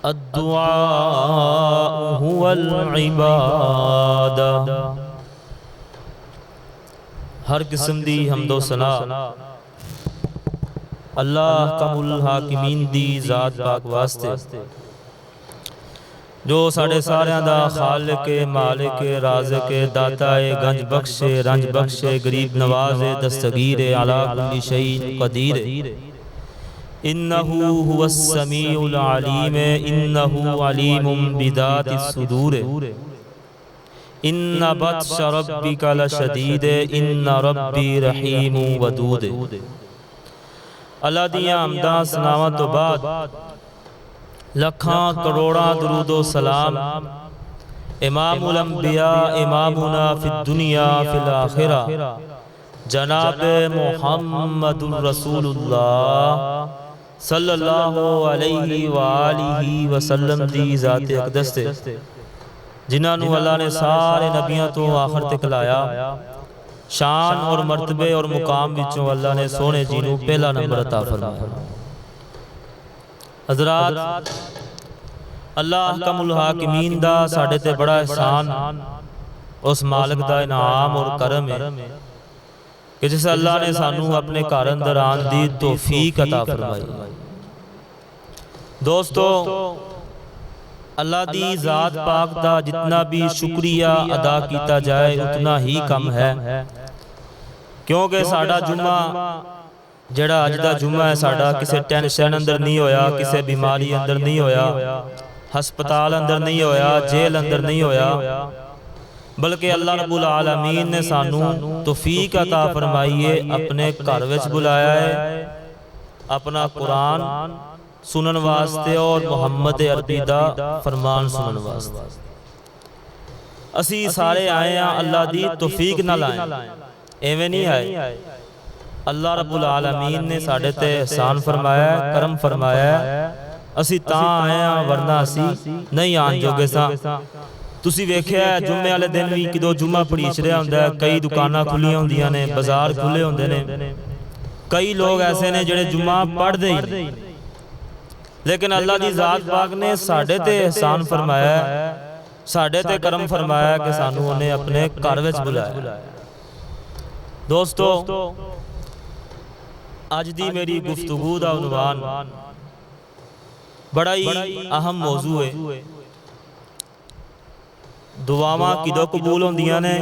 अद्दुआ हुवल इबादा। हर किस्म दी हम्दो सना अल्लाह कमुल हाकिमीन दी ज़ात पाक वास्ते जो साढ़े सारियां दा खालिक मालिक राज़िक दाता गंज बख्शे रंज बख्शे गरीब नवाज़ दस्तगीर अला कुल्ली शैइन क़दीर। इन्नहु हुवस समीउल अलीम इन्नहु अलीमुम बिदातिस सुदूर। इन्ना बत्श रब्बिका लशदीद इन्ना रब्बी रहीम वदूद। अल्लाह दियां हम्दां सनावां तो बाद लखां करोड़ां दुरूदो सलाम इमामुल अंबिया इमामुना फिद दुनिया फिल आखिरा जनाब मुहम्मदुर रसूलुल्लाह सल्लल्लाहु अलैहि वालिहि वसल्लम दी ज़ात अक़दस ते जिन्होंने अल्लाह ने सारे नबियों तो आखिर तक लाया। शान और मर्तबे और मुकाम विचों अल्लाह ने सोने जी नूं पहला नंबर अता फरमाया। हज़रात, अल्लाह कमुल हाकिमीन दा साडे ते बड़ा एहसान, उस मालिक दा इनाम और करम है कि जिस अल्लाह ने सानू अपने घर अंदर आने दी तौफीक अता फरमाई। दोस्तों, अल्लाह दी ज़ात पाक दा जितना भी शुक्रिया अदा किया जाए उतना ही कम है, क्योंकि साडा जुम्मा जड़ा अज दा जुम्मा है साडा किसी टेंशन अंदर नहीं होया, किसी बीमारी अंदर नहीं होया, हस्पताल अंदर नहीं होया, जेल अंदर नहीं होया, बल्कि अल्लाह रब्बुल आलमीन ने सानू तौफीक अता फरमाई है, अपने घर विच बुलाया है, अपना कुरान सुनन वास्ते और मुहम्मद अरबी दा फरमान सुनन वास्ते। असी सारे आए हैं अल्लाह दी तौफीक नाल आए, एवें नहीं आए। अल्लाह रब्बुल आलमीन ने साडे ते एहसान फरमाया, करम फरमाया, असी तां आए हैं, वरना असी नहीं आन जोगे सा। तुसी वेख्या जुम्मे वाले दिन भी किदों जुम्मा पड़ीच रहा हुंदा है, कई दुकानां खुलियां हुंदियां ने, बाजार खुले हुंदे ने, कई लोग ऐसे ने जिहड़े जुम्मा पढ़दे ही नहीं, लेकिन अल्लाह दी ज़ात पाक ने साडे ते एहसान फरमाया, साडे ते करम फरमाया कि सानू उन्हें अपने घर विच बुलाया। दोस्तों, अज दी मेरी गुफ्तगू दा उन्वान बड़ा ही अहम मौजू है। दुआवां किदों कबूल होंदियां ने,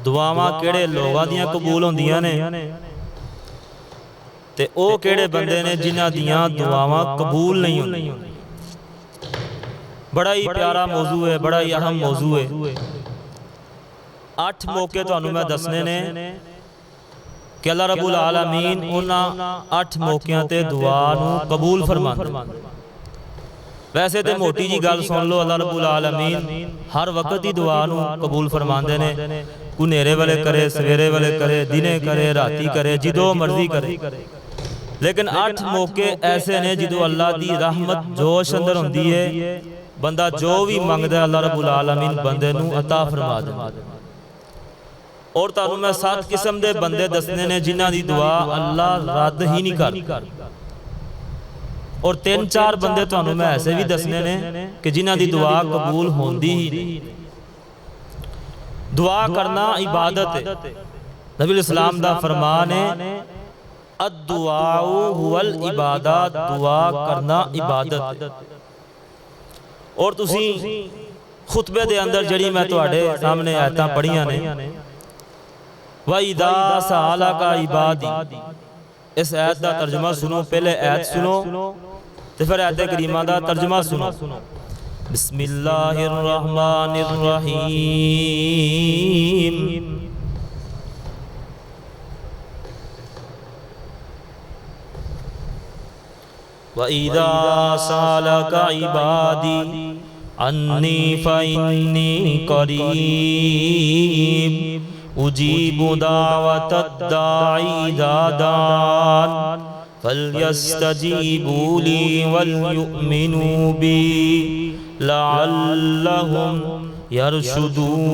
दुआवां किहड़े लोगां दियां कबूल होंदियां ने, ते ओ किहड़े बंदे ने जिन्हां दियां दुआवां कबूल नहीं होंदियां। बड़ा ही प्यारा मौजू है, बड़ा ही अहम मौजू है। 8 मौके तुहानू मैं दसने ने कि अल्लाह रब्बुल आलमीन उन्हां 8 मौकियां ते दुआ नू कबूल फरमांदे। वैसे तो मोटी जी गल सुन लो, अल्लाह रब्बुल आलमीन हर वक्त ही दुआ नू कबूल फरमांदे ने, कोई नेरे वाले करे, सवेरे वाले करे, दिने करे, राती करे, जिदों मर्जी करे। लेकिन 8 मौके ऐसे ने जिदों अल्लाह दी रहमत जोश अंदर होंदी है, बंदा जो भी मंगदा अल्लाह रब्बुल आलमीन बंदे नू अता फरमा देंदा। और तुहानू मैं 7 किस्म दे बंदे दसने ने जिन्हां दी दुआ अल्लाह रद्द ही नहीं करदा, और 3-4 बंदे तुहानू मैं ऐसे भी दसने ने कि जिन्हां दी दुआ कबूल होंदी ही नहीं। दुआ करना इबादत है। नबी इस्लाम दा फरमान है, अद्दुआउ हुवल इबादत, दुआ करना इबादत है। और तुसी खुतबे दे अंदर जड़ी मैं तुहाडे सामने आयतां पढ़ियां ने, व इदा सअलका इबादी, इस आयत दा तर्जुमा सुनो, पहले आयत सुनो ते फिर आयत करीमा दा तर्जुमा सुनो। बिस्मिल्लाहिर रहमानिर रहीम। व इदा सअलका इबादी अन्नी फइन्नी करीब उजीबु दावतद दाई इज़ा दान फल्यस्तजीबू ली वलयुमिनू बी लअल्लहुम यरशुदून।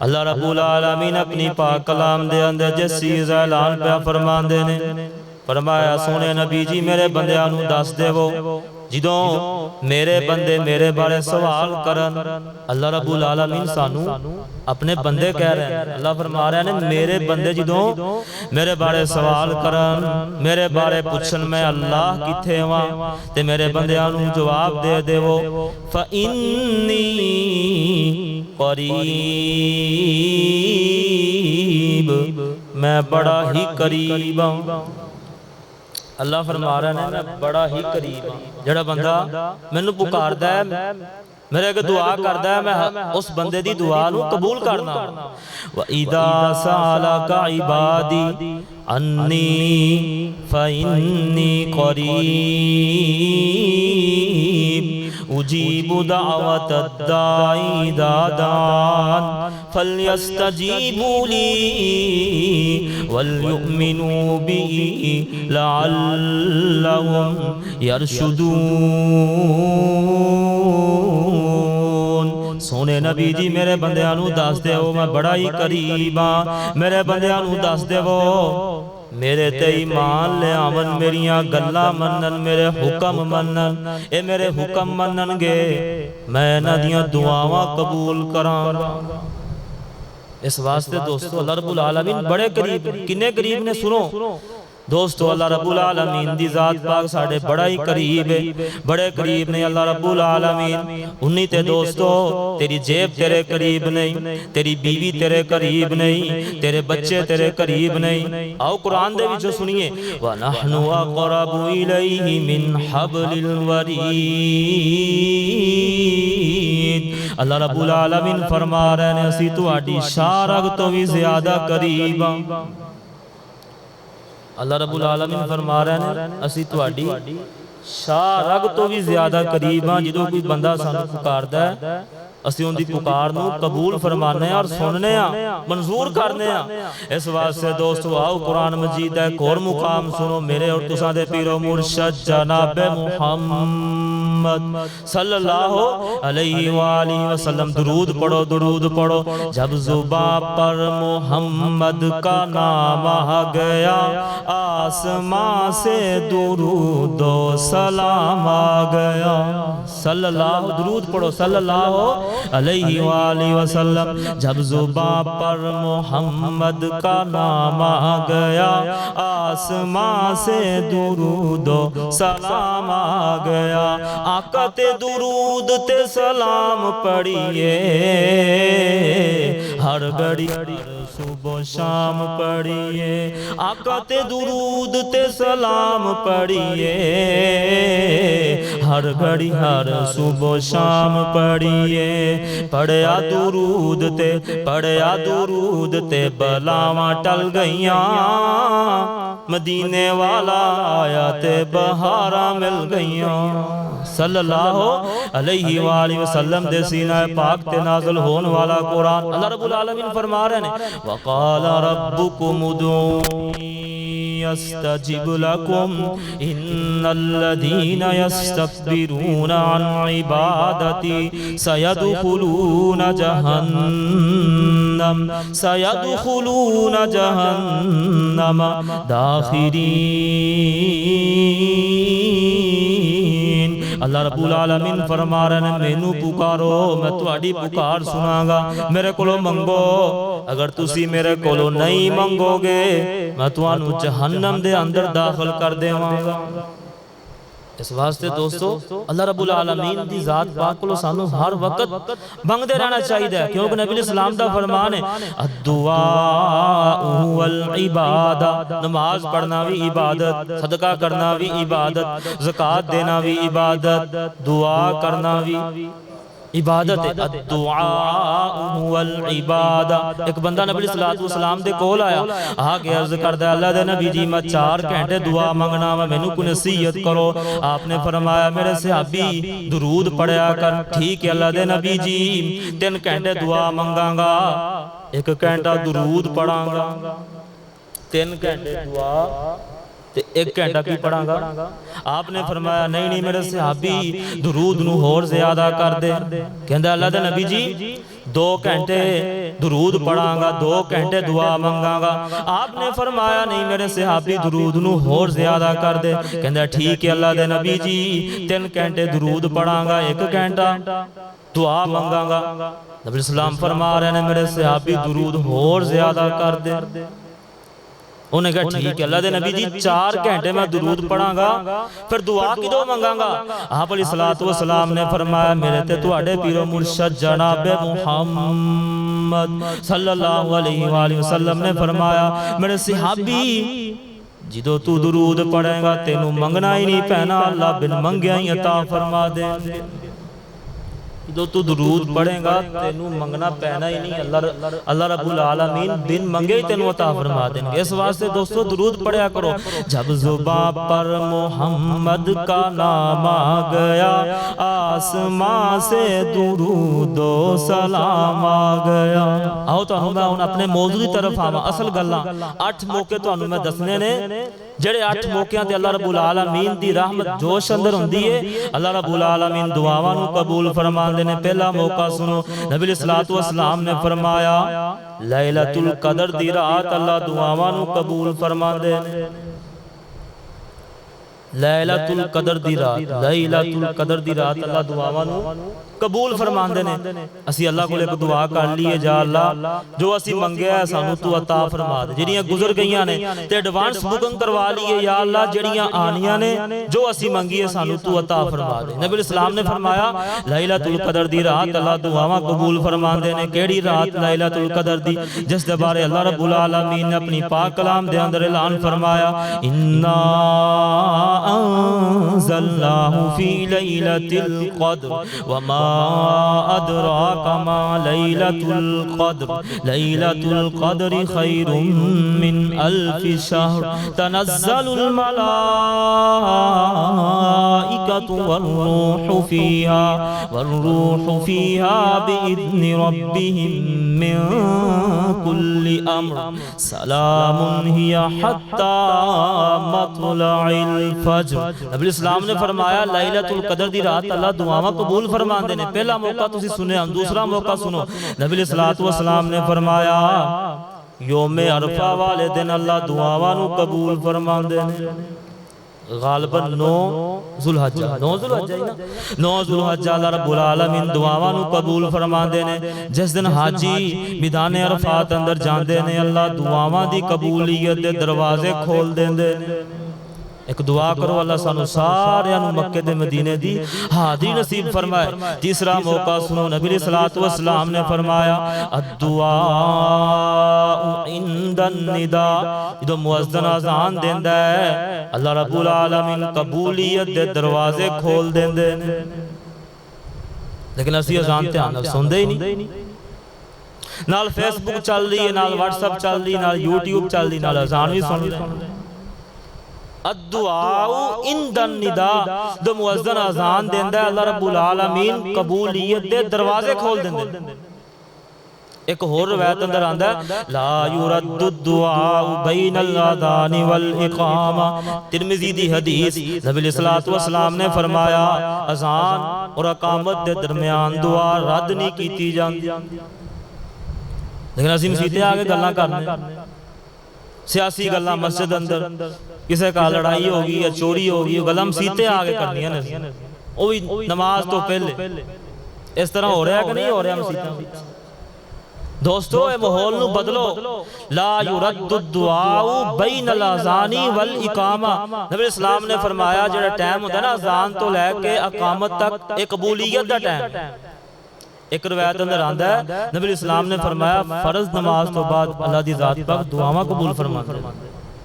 अल्लाह रब्बुल आलमीन अपनी पाक कलाम दे अंदर जिस चीज़ दा ऐलान पिया फरमांदे ने, फरमाया सोने नबी जी मेरे बंदियां नूं दस देवो जिदों मेरे बंदे मेरे बारे सवाल करन। अल्लाह रब्बुल आलमीन सानू अपने बंदे कह रहे हैं, अल्लाह फरमा रहे हैं मेरे बंदे जिदों मेरे बारे सवाल करन, मेरे बारे पुछन मैं अल्लाह किथे वां, ते मेरे बंदियां नूं जवाब दे देवो फ़इन्नी करीब, मैं बड़ा ही करीब हूं। अल्लाह फरमा रहा है मैं बड़ा ही करीब हाँ। जड़ा बंदा मैनू पुकारदा है, मेरे अगे दुआ करदा है, मैं उस बंदे दी दुआ नू कबूल करना। व इदा सालका इबादी अन्नी फइन्नी करीब उजीबु दावत दाई दादान फल्यस्तजीबू ली वलयुमिनू बी लअल्लहुम यरशुदून। सोने नबी जी मेरे बंदियां नू दस देवो मैं बड़ा ही करीब हाँ, मेरे बंदियां नू दस देवो मेरे ते ईमान ले आवन, मेरिया गल्लां मनन, मेरे हुक्म मनन, ए मेरे हुक्म मननगे मैं इन्हां दियां दुआवां कबूल करांगा। इस वास्ते दोस्तों अल्लाह रब्बुल आलमीन बड़े करीब, किन्ने करीब ने सुनो दोस्तों, अल्लाह रब्बुल आलमीन दी जात पाक साढ़े बड़ा ही करीब है, बड़े करीब ने अल्लाह रब्बुल आलमीन। उन्हीं ते दोस्तों तेरी जेब तेरे करीब नहीं, तेरी बीवी तेरे करीब नहीं, तेरे बच्चे तेरे करीब नहीं। आओ कुरान दे विचों सुनिए व नहनु अक़रबु इलैहि मिन हब्लिल वरीद। अल्लाह रब्बुल आलमीन फरमा रहे ने असी तुहाडी शारग तो भी ज्यादा करीब हां। अल्लाह रब्बुल आलमीन फरमा रहे हैं असी तुहाडी शारग तो भी ज्यादा करीब हां। जो कोई बंदा सानू पुकारदा है असी उनकी पुकार नू कबूल फरमाने और सुनने मंजूर करने। इस वास्ते दोस्तों आओ कुरान मजीद है एक और मुकाम सुनो मेरे और तुसां दे पीरो मुर्शद जनाबे मुहम्मद सल्लल्लाहु अलैहि वसल्लम। दुरूद पढ़ो, दुरूद पढ़ो। जब जुबां पर मोहम्मद का नाम आ गया आसमां से दुरूद सलाम आ गया। सल्लल्लाहु, दुरूद पढ़ो सल्लल्लाहु अलैहि वसल्लम। जब जुबां पर मोहम्मद का नाम आ गया आसमां से दुरूद सलाम आ गया। आका ते दुरूद ते सलाम पढ़िए हर घड़ी सुबह शाम पढ़िए। आका ते दुरूद ते सलाम पढ़िए हर घड़ी हर सुबह शाम पढ़िए। पढ़िया दुरूद ते बलावां टल गईयां। मदीने वाला आया ते बहारां मिल गईयां। सल्लल्लाहु अलैहि वसल्लम दे सीना पाक ते नाज़िल होने वाला कुरान अल्लाह रब्बुल आलमीन फरमा रहे हैं वक़ाल रब्बुकुम उदूनी यस्तजिब लकुम इन्नल्लज़ीना यस्तकबिरूना अन इबादती सयदखुलूना जहन्नम दाखिरीन। अल्लाह रब्बुल आलमीन फरमा रहे हैं मैनू पुकारो मैं तुहाडी पुकार सुनांगा। मेरे कोलों मंगो, अगर तुसी मेरे कोलों नहीं मंगोगे मैं तुहानू जहन्नम दे अंदर दाखिल कर देवांगा। इस वास्ते दोस्तों अल्लाह रब्बुल आलमीन दी जात पाक को सानू हर वक्त मंगते रहना चाहिए, क्योंकि नबी सलाम दा फरमान है अद्दुआ वल इबादा। नमाज पढ़ना भी इबादत, सदका करना भी इबादत, ज़कात देना भी इबादत, दुआ करना भी इबादत है। अद्दुआ वल इबादा। एक बंदा नबी सलाम दे कोल आया आके अर्ज करदा अल्लाह दे नबी जी मैं 4 घंटे दुआ मंगना वा, मैनू कोई नसीहत करो। आपने फरमाया मेरे सहाबी दुरूद पढ़या कर। ठीक है अल्लाह दे नबी जी 3 घंटे दुआ मंगांगा, 1 घंटा दुरूद पढ़ांगा, 3 घंटे दुआ ते 1 घंटा की पढ़ांगा। आपने फरमाया नहीं नहीं मेरे सहाबी दुरूद नू होर ज्यादा कर दे। कहंदा अल्लाह दे नबी जी 2 घंटे दुरूद पढ़ांगा, 2 घंटे दुआ मंगांगा। आपने फरमाया नहीं मेरे सहाबी दुरूद नू होर ज्यादा कर दे। कहंदा ठीक है अल्लाह दे नबी जी 3 घंटे दुरूद पढ़ांगा, 1 घंटा दुआ मंगांगा। नबी सलाम फरमा रहे ने मेरे सहाबी दुरूद होर ज्यादा कर दे। उन्हें कहा ठीक है अल्लाह दे नबी जी 4 घंटे मैं दुरूद पढ़ांगा, फिर दुआ किदों मंगांगा? आप अलैहिस्सलातु वस्सलाम ने फरमाया मेरे ते तुहाडे पीरो मुर्शद जनाब मुहम्मद सल्लल्लाहु अलैहि वसल्लम ने फरमाया मेरे सहाबी जिदों तू दुरूद पढ़ेगा तेनू मंगना ही नहीं पैना, अल्लाह बिन मंगिया ही अता फरमा दे। जो तू दुरूद पढ़ेगा तेनू मंगना पैना ही नहीं, अल्लाह रब्बुल आलमीन बिन मंगे ही तेनू अता फरमा देंगे। इस वास्ते दोस्तों दुरूद पढ़या करो। जब जुबां पर मोहम्मद का नाम आ गया, आसमां से दुरूदो सलाम आ गया। आओ तुहानू मैं हुण अपने मौजू की तरफ आवां। असल गल्लां 8 मौके तुहानू मैं दसने ने, जेड़े 8 मौकियां ते अल्लाह रब्बुल आलमीन दी रहमत जोश अंदर हुंदी है। अल्लाह रब्बुल आलमीन दुआवां नू कबूल फरमांदे ने। पहला मौका सुनो, नबी सल्लल्लाहु अलैहि वसल्लम ने फरमाया लैलतुल कदर दी रात अल्लाह दुआवां नू कबूल फरमांदे ने। लैलतुल कदर दी रात, लैलतुल कदर दी रात अल्लाह दुआवां नू कबूल फरमांदे ने। असी अल्लाह को एक दुआ कर लीए, जा अल्लाह जो असी मंगया है सानू तू अता फरमा दे। जेड़ियां गुजर गईयां ने ते एडवांस बुकिंग करवा लीए, या अल्लाह जेड़ियां आनियां ने जो असी मंगीए सानू तू अता फरमा दे। नबी सलाम ने फरमाया लैलतुल कदर दी रात अल्लाह दुआवां कबूल फरमांदे ने। केड़ी रात लैलतुल कदर दी, जिस दे बारे अल्लाह रब्बुल आलमीन ने अपनी पाक कलाम दे अंदर ऐलान फरमाया इन्ना अंज़लनाहु फी लैलतिल क़द्र वमा अदराका मा लैलतुल क़द्र लैलतुल क़द्रि खैरुम मिन अल्फि शहर तनज़्ज़लुल मलाइकतु वर्रूहु फ़ीहा बिइज़्नि रब्बिहिम मिन कुल्लि अम्र सलामुन हिया हत्ता मत्लइल फज्र। नबी इस्लाम ने फरमाया लैलतुल कदर दी रात अल्लाह दुआवां कबूल फरमांदे ने। पहला मौका तुसी सुने, हम दूसरा मौका सुनो। नबी सल्लल्लाहु अलैहि वसल्लम ने फरमाया योमे अरफा वाले दिन अल्लाह दुआवां नू कबूल फरमांदे ने। गालिबन 9 जुलहज्जा, 9 जुलहज्जा ही ना, 9 जुलहज्जा अल्लाह रब्बुल आलमीन दुआवां नू कबूल फरमांदे ने। जिस दिन हाजी मैदान अरफात अंदर जांदे ने अल्लाह दुआवां दी कबूलियत दे दरवाजे खोल देंदे ने। एक दुआ करो अल्लाह सानू सारियां नू मक्के दे मदीने दी हाज़री नसीब फरमाए। तीसरा मौका सुनो, नबी सल्लल्लाहु अलैहि वसल्लम ने फरमाया अद्दुआ इंदन निदा, जो मुअज्जिन अज़ान देंदा है अल्लाह रब्बुल आलमीन कबूलियत दे दरवाजे खोल देंदे ने। लेकिन असी अज़ान ध्यान नाल सुनदे ही नहीं। नाल फेसबुक चल रही है, नाल व्हाट्सएप चल रही, नाल यूट्यूब चल रही, नाल अज़ान भी सुन रहे। अद्दुआउ इंदन निदा, जो मुअज्जिन अज़ान देंदा है अल्लाह रब्बुल आलमीन कबूलियत दे दरवाजे खोल देंदे। एक होर रवायत अंदर आंदा है ला युरद्दु दुआउ बैनल अज़ान वल इकामा। तिरमिज़ी दी हदीस, नबी सल्लल्लाहु अलैहि वसल्लम ने फरमाया अज़ान और इकामत दे दरमियान दुआ रद्द नहीं कीती जांदी। लेकिन असीं मसीते आके गल्लां करने, सियासी गल्लां मस्जिद अंदर, किसी का लड़ाई होगी या चोरी होगी, गल्लां मसीते आके करनियां ने, वो भी नमाज तो पहले। इस तरह हो रहा है कि नहीं हो रहा मसीतां? दोस्तों ये माहौल नू बदलो। ला युरद्दु दुआउ बैनल अज़ानी वल इकामा। नबी इस्लाम ने फरमाया जेड़ा टाइम होंदा ना अज़ान तो लैके इकामत तक एक कबूलियत दा टाइम। एक रवायत अंदर आंदा है नबी इस्लाम ने फरमाया फर्ज नमाज तो बाद अल्लाह दी ज़ात पाक दुआवां कबूल फरमांदे।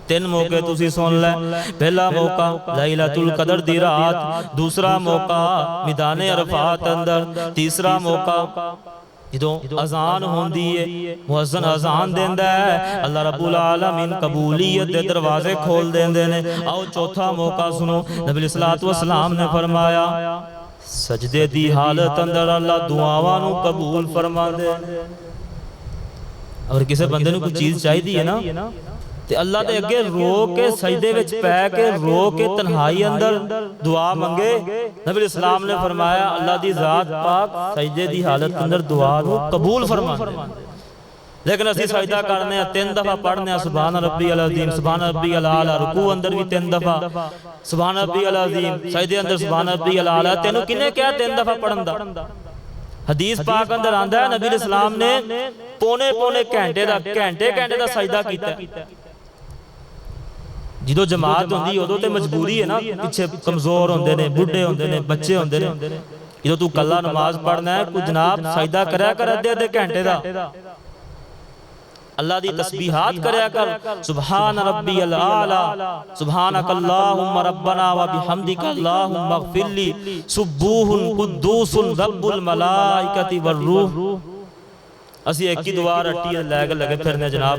3 मौके तुसी सुन ले। पहला मौका लैलतुल कदर दी रात, दूसरा मौका मैदान अरफात अंदर, तीसरा मौका जो अजान होंदी है मुअज्जिन अजान देंदा है अल्लाह रब्बुल आलमीन कबूलियत दे दरवाजे खोल देंदे ने। आओ चौथा मौका सुनो, नबी सल्लल्लाहु अलैहि वसल्लम ने फरमाया सजदे दी हालत अंदर अल्लाह दुआवां नू कबूल फरमांदे। अगर किसी बंदे नू कोई चीज़ चाहिदी है ना ते अल्लाह दे अगे रो के सजदे विच पै के रो के तन्हाई अंदर दुआ मंगे। नबी इस्लाम ने फरमाया अल्लाह दी ज़ात पाक सजदे दी हालत अंदर दुआ नू कबूल फरमांदे। लेकिन असी सजदा करने 3 दफा पढ़ने सुभान रब्बी अल अज़ीम, सुभान रब्बी अल आला, रुकू अंदर भी 3 दफा सुभान रब्बी अल अज़ीम, सजदे अंदर सुभान रब्बी अल आला। तेनू किने क्या 3 दफा पढ़न दा? हदीस पाक अंदर आंदा है नबी इस्लाम ने पौने पौने घंटे दा सजदा कीता। जो जमात होंदी उदों ते मजबूरी है ना, पिछे कमजोर होंदे ने, बुढ़े होंदे ने, बच्चे होंदे ने। जो तू कला नमाज पढ़ना है कोई जनाब सजदा करया कर अद्धे घंटे दा, अल्लाह दी तस्बीहात करया कर, सुभान रब्बियल आला, सुभानक अल्लाहुम्मा रब्बना व बिहम्दिका अल्लाहुम्मा इग़फिरली, सुब्बूहुन कुद्दूसुन रब्बुल मलाइकति वर रूह। असी एक ही दुआ रट्टी लगे फिरने जनाब।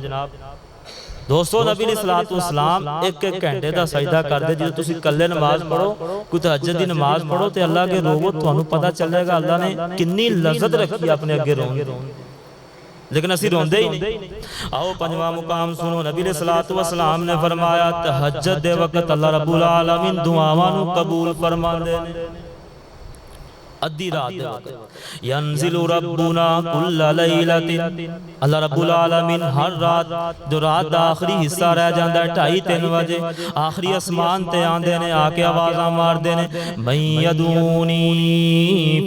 दोस्तों नबी अलैहिस्सलातु वस्सलाम एक घंटे का सजदा करते। जो तुसी कल्ले नमाज पढ़ो, कोई तहज्जुद दी नमाज पढ़ो तो अल्लाह के रोवो, तुहानू पता चलेगा अल्लाह ने कितनी लज़्ज़त रखी अपने अगे रोन। लेकिन असी रोंदे ही नहीं। आओ पंजवां मुकाम सुनो। नबी अलैहिस्सलातु वस्सलाम ने फरमाया तहज्जुद दे वक्त अल्लाह रब्बुल आलमीन दुआवां नू कबूल फरमांदे ने। अद्धी रात दे वक्त यंजिलु रब्बुना कुल्ल लैलतिन, अल्लाह रब्बुल आलमीन हर रात जो रात दा आखिरी हिस्सा रह जांदा है 2:30-3 बजे आखिरी आसमान ते आंदे ने, आके आवाज़ां मारदे ने मैं यदूनी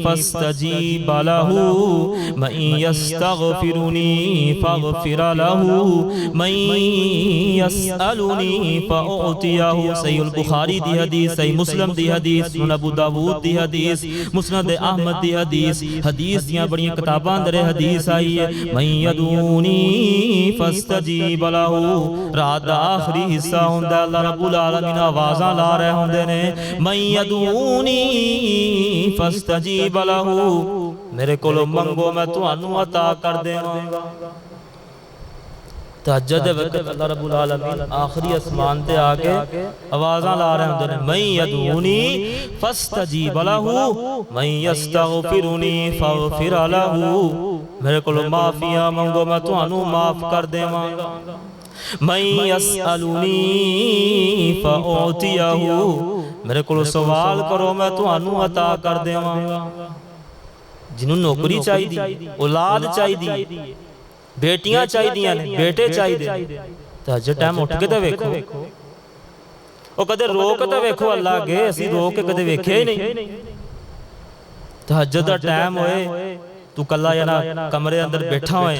फस्तजीब लहू, मैं यस्तगफिरुनी फगफिर लहू, मैं यसअलुनी फउतियहू। सही बुखारी दी हदीस, सही मुस्लिम दी हदीस, सुनन अबू दाऊद दी हदीस, मुस्नद अहमद दी हदीस। हदीस दियां बड़ियां किताबां अंदर हदीस आई है मैं यदूनी फस्तजीब लहू। रात दा आखिरी हिस्सा हुंदा, अल्लाह रब्बुल आलमीन आवाज़ां ला रहे हुंदे ने मैं यदूनी फस्तजीब लहू, मेरे कोलों मंगो मैं तुहानू अता कर देवांगा। तहज्जुद दे वक्त अल्लाह रब्बुल आलमीन आखिरी आसमान ते आके आवाज़ां ला रहे होंदे ने मैं यदूनी फस्तजीब लहू, मैं यस्तगफिरुनी फगफिर लहू, मेरे कोलों माफिया मंगो मैं तुहानू माफ कर देवांगा। मैं यसअलुनी फउतियहू, मेरे कोलों सवाल करो मैं तुहानू अता कर देवांगा। जिन्होंने नौकरी चाहिए, औलाद चाहिए, बेटियां चाहिए ने, बेटे चाहिए, तहज्जुद टाइम उठ के तो वेखो, वो कदे रो के तो वेखो अल्लाह अगे, असीं रो के कदे वेख्या ही नहीं। तहज्जुद दा टाइम होए तू कल्ला या कमरे अंदर बैठा होए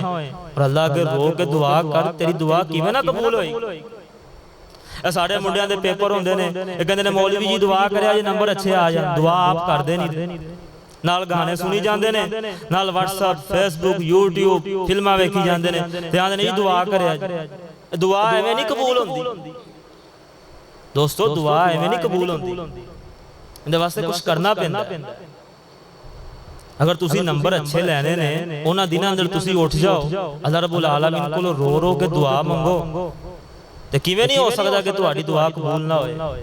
और अल्लाह अगे रो के दुआ कर, तेरी दुआ किवें ना कबूल होई। साढ़े मुंडियां दे पेपर होंदे ने, कहंदे ने मौलवी जी दुआ करिया जे नंबर अच्छे आ जाण, दुआ आप करदे नहीं। नाल गाने सुनी जाते ने, नाल व्हाट्सएप फेसबुक यूट्यूब फिल्मां वेखी जाते ने, ते आंदे ने दुआ करे। दुआ एवें नहीं कबूल होंदी दोस्तों, दुआ एवें नहीं कबूल होंदी, इहदे वास्ते कुछ करना पैंदा। अगर तुसी नंबर अच्छे लैने ने, उन्हां दिनां अंदर तुसी उठ जाओ, अल्लाह रब्बुल आलमीन कोलों रो रो के दुआ मंगो, ते किवें नहीं हो सकदा कि तुहाडी दुआ कबूल ना होए।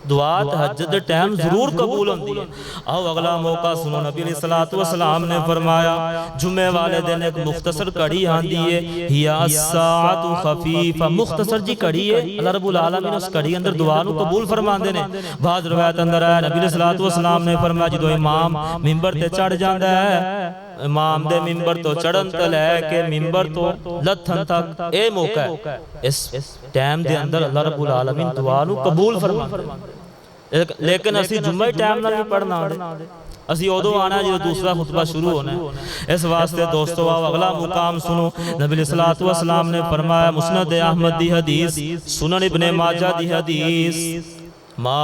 दुआ तहज्जुद दे टाइम जरूर कबूल होंदी है। आओ अगला मौका सुनो। नबी अलैहिस्सलातु वस्सलाम ने फरमाया जुमे वाले दिन एक मुख्तसर कड़ी आंदी है, हिया अस्साअतु खफीफा, मुख्तसर जी कड़ी है। अल्लाह रब्बुल आलमीन उस कड़ी अंदर दुआ नु कबूल फरमांदे ने। बाद रिवायत अंदर आया नबी अलैहिस्सलातु वस्सलाम ने फरमाया जो इमाम मिंबर ते चढ़ जांदा है, इमाम दे मिंबर तो चढ़न तो लैके मिंबर तो लथन तक ए मौका है। इस टाइम दे अंदर अल्लाह रब्बुल आलमीन दुआ नु कबूल फरमांदे। लेकिन असी जुम्मे टाइम नाल नहीं पढ़ना, असी उदों आना जो दूसरा खुतबा शुरू होना है। इस वास्ते दोस्तों आओ अगला मुकाम सुनो। नबी अलैहिस्सलातु वस्सलाम ने फरमाया मुस्नद अहमद दी हदीस, सुनन इब्ने माजा दी हदीस, मा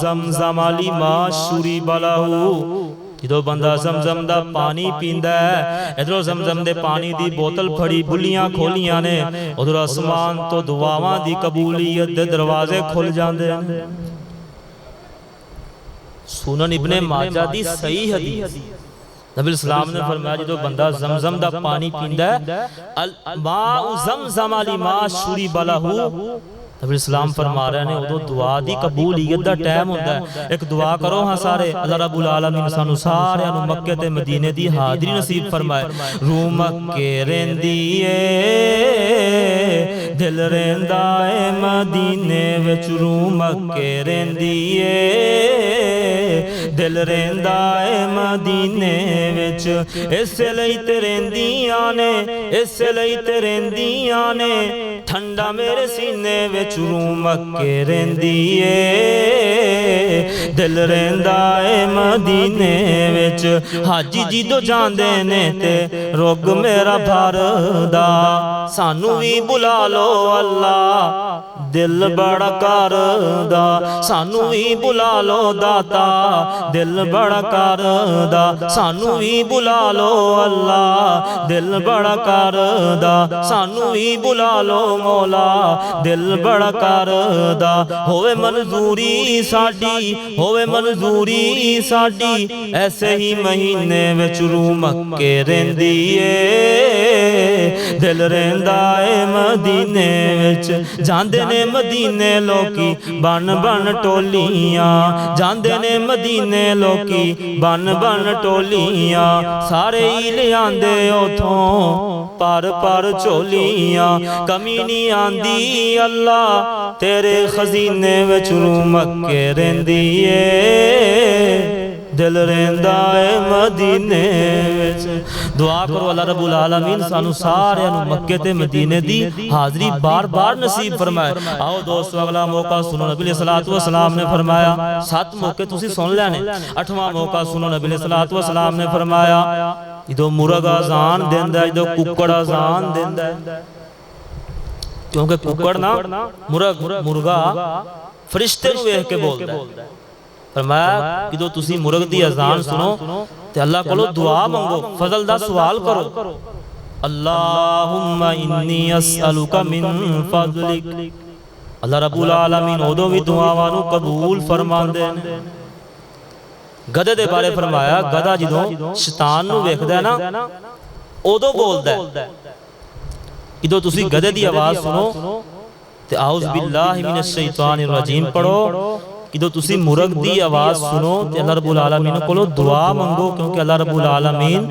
ज़मज़म मा शुरिब लहू, जो बंदा ज़मज़म दा पानी पींदा है, इधरों ज़मज़म दे पानी दी बोतल फड़ी, बुलियां खोलियां ने, उधर आसमान तो दुआवां दी कबूलियत दे दरवाजे खुल जांदे हैं। सुनन इब्ने माजा दी सही हदीस, नबी इस्लाम ने फरमाया जो बंदा ज़मज़म दा पानी पींदा है, अल माउ ज़मज़म मा शुरिब लहू, नबी इस्लाम फरमा रहे ने उदों दुआ दी कबूलियत दा टाइम हुंदा है। एक दुआ करो हाँ सारे, अल्लाह रब्बुल आलमीन सानू सारे मक्के ते मदीने दी हाज़री नसीब फरमाए। रू मक्के रहिंदी ए दिल रहिंदा ए मदीने विच, रू मक्के रहिंदी ए दिल रहिंदा है मदीने विच, इस लई ते रहिंदियां ने, इस लई ते रहिंदियां ने, ठंडा मेरे सीने विच रूह मक्के रहिंदी ए। दिल रहिंदा है मदीने विच, हाजी जिदों जांदे ने ते रुग मेरा भरदा, सानू भी बुला लो अल्लाह दिल बड़ा करदा, सानू भी बुला लो दाता दिल बड़ा करदा, सानू भी बुला लो अल्लाह दिल बड़ा करदा, सानू भी बुला लो मौला दिल बड़ा करदा। होवे मंजूरी साडी, होवे मंजूरी साडी, ऐसे ही महीने विच रूह मक्के रहिंदी ए। दिल रहिंदा ए मदीने विच, जांदे ने मदीने लोकी बन बन टोलियां, जांदे ने मदीने लोकी बन बन टोलियां, सारे ही लियांदे उथों पर पर झोलियां, कमी नहीं आंदी अल्लाह तेरे खजीने विच रूह मक्के रहिंदी ए। दिल रहिंदा है मदीने विच। दुआ करो अल्लाह रब्बुल आलमीन सानू सारियां नू मक्के ते मदीने दी हाज़री बार बार नसीब फरमाए। आओ दोस्तों अगला मौका सुनो, नबी अलैहिस्सलातु वस्सलाम ने फरमाया 7 मौके तुसी सुन लेने, 8वां मौका सुनो, नबी अलैहिस्सलातु वस्सलाम ने फरमाया जो मुर्ग अजान देंदा है, जो कुक्कड़ अजान देंदा है, क्योंकि कुक्कड़ ना मुर्गा फरिश्ते नू वेख के बोलदा है। फरमाया कि जो तुसी मुर्ग दी अजान सुनो ते अल्लाह कोलों दुआ मंगो, फजल दा सवाल करो, अल्लाहुम्मा इन्नी अस्अलुका मिन फज़लिक। अल्लाह रब्बुल आलमीन उदों भी दुआवां नू कबूल फरमांदे ने। गधे दे बारे फरमाया गधा जदों शैतान नू वेखदा है ना उदों बोलदा है। इदों तुसी गधे दी आवाज़ सुनो ते आउज़ बिल्लाहि मिनश शैतानिर रजीम पढ़ो, कि तुसी मुर्ग दी आवाज़ सुनो ते अल्लाह रब्बुल आलमीन कोलों दुआ मंगो, क्योंकि अल्लाह रब्बुल आलमीन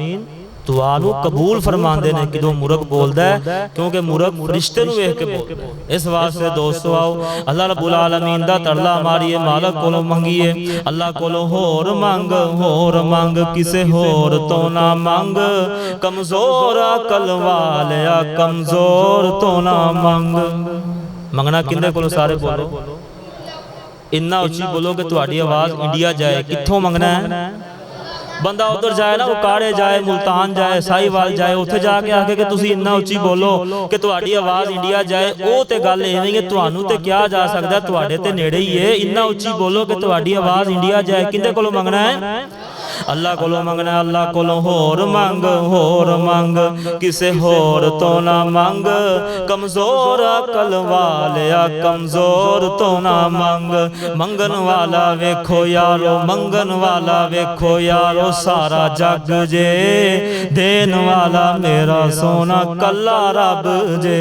दुआ नू कबूल फरमांदे ने कि मुर्ग बोलदा है, क्योंकि मुर्ग फरिश्ते नू वेख के बोलदा है। इस वास्ते दोस्तों आओ अल्लाह रब्बुल आलमीन दा तरला मारिए, मालक कोलों मंगिए, अल्लाह कोलों होर मंग किसे होर तो ना मंग, कमजोर अकल वालिया कमजोर तो ना मंग। मंगना किंदे कोलों सारे बोलो, इन्ना उच्ची बोलो कि तुहाडी आवाज़ इंडिया जाए। कित्थों मंगना है? बंदा उधर जाए ना, वो काड़े जाए, मुल्तान जाए, साहिवाल जाए, उत्थे जाके आके कि तुसी इन्ना उच्ची बोलो कि तुहाडी आवाज़ इंडिया जाए, वो ते गल इवें है। तुहानू ते क्या जा सकदा, तुहाडे ते नेड़े ही है। इन्ना उच्ची बोलो कि तुहाडी आवाज़ इंडिया जाए। किंदे कोलों मंगना है? अल्लाह कोलों मंगना। अल्लाह कोलों होर मंग किसे होर तो ना मंग, कमजोर अकल वालिया कमजोर तो ना मंग। मंगन वाला वेखो यारो, मंगन वाला वेखो यारो, सारा जग जे, देन वाला मेरा सोना कल्ला रब जे।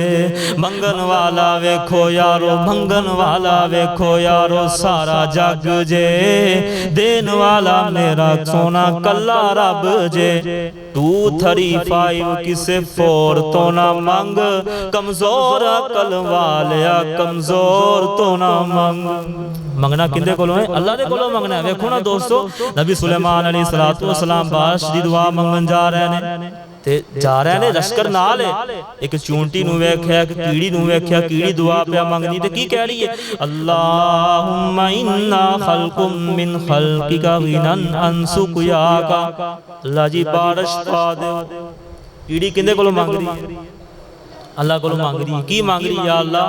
मंगन वाला वेखो यारो, मंगन वाला वेखो यारो, सारा जग जे, देन वाला मेरा सोना कल्ला रब जे। 235 किसे फोर तो ना मंग, कमजोर अकल वालिया कमजोर तो ना मंग। मंगना किंदे कोलों है? अल्लाह दे कोलों मंगना है। वेखो ना दोस्तों, नबी सुलेमान अलैहिस्सलातु वस्सलाम बादशाह दी दुआ मंगन जा रहे ने ते जा रहे ने लश्कर नाल एक चूंटी नू वेख्या, एक कीड़ी नू वेख्या, कीड़ी दुआ पिया मंगनी ते की कह रही है, अल्लाहुम्मा इन्ना खल्कुम मिन खल्किका गिनन अनसुकुयाका। अल्लाह जी बारिश पा दे। कीड़ी किंदे कोलों मंग रही है? अल्लाह कोलों मंग रही है। की मंग रही है? या अल्लाह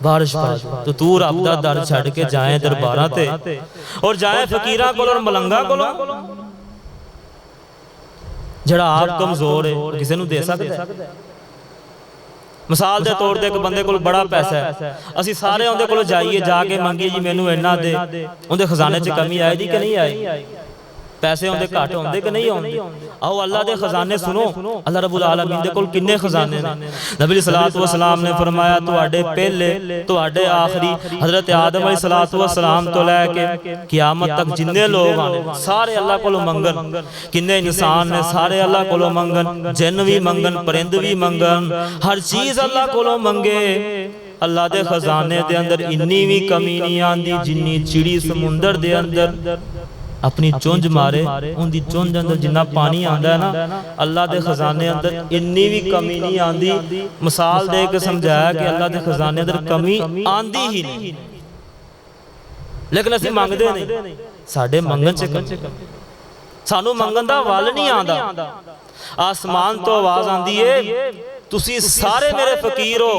बारिश पा दे। तो तू रब दा दर छड़ के जाए दरबारां ते और जाए फकीरां कोलों मलंगा कोलों। जड़ा आप कमजोर है किसी नू दे सकदा है। मिसाल के तौर पर एक बंदे को बड़ा पैसा है, असी सारे उहदे कोल जाइए, जाके मंगिए जी मैनू इन्ना दे, उहदे खजाने च कमी आई दी कि नहीं आई? पैसे उहदे घट होंदे कि नहीं होंदे? आओ अल्लाह दे खजाने सुनो। अल्लाह रब्बुल आलमीन दे कोल किन्ने खजाने ने। नबी सल्लल्लाहु अलैहि वसल्लम ने फरमाया तुहाडे पहले तुहाडे आखिरी हजरत आदम अलैहिस्सलातु वस्सलाम तो लैके क़यामत तक जिन्ने लोग आने सारे अल्लाह कोलों मंगन। किन्ने इंसान ने? सारे अल्लाह कोलों मंगन। जिन्न भी मंगन, परिंद भी मंगन, हर चीज़ अल्लाह कोलों मंगे। अल्लाह दे खजाने दे अंदर इन्नी भी कमी नहीं आंदी जिन्नी चिड़ी समुंदर दे अंदर अपनी चुंझ मारे उनकी चुंझ अंदर जिन्ना पानी आता है ना, अल्लाह के खजाने अंदर इन्नी भी कमी नहीं आती। मिसाल दे के समझाया कि अल्लाह के खजाने अंदर कमी आती ही नहीं, लेकिन असीं मंगते नहीं, साडे मंगन च कमी, सानू मंगन दा वल नहीं आता। आसमान तो आवाज आती है, तुसी सारे मेरे फकीर हो,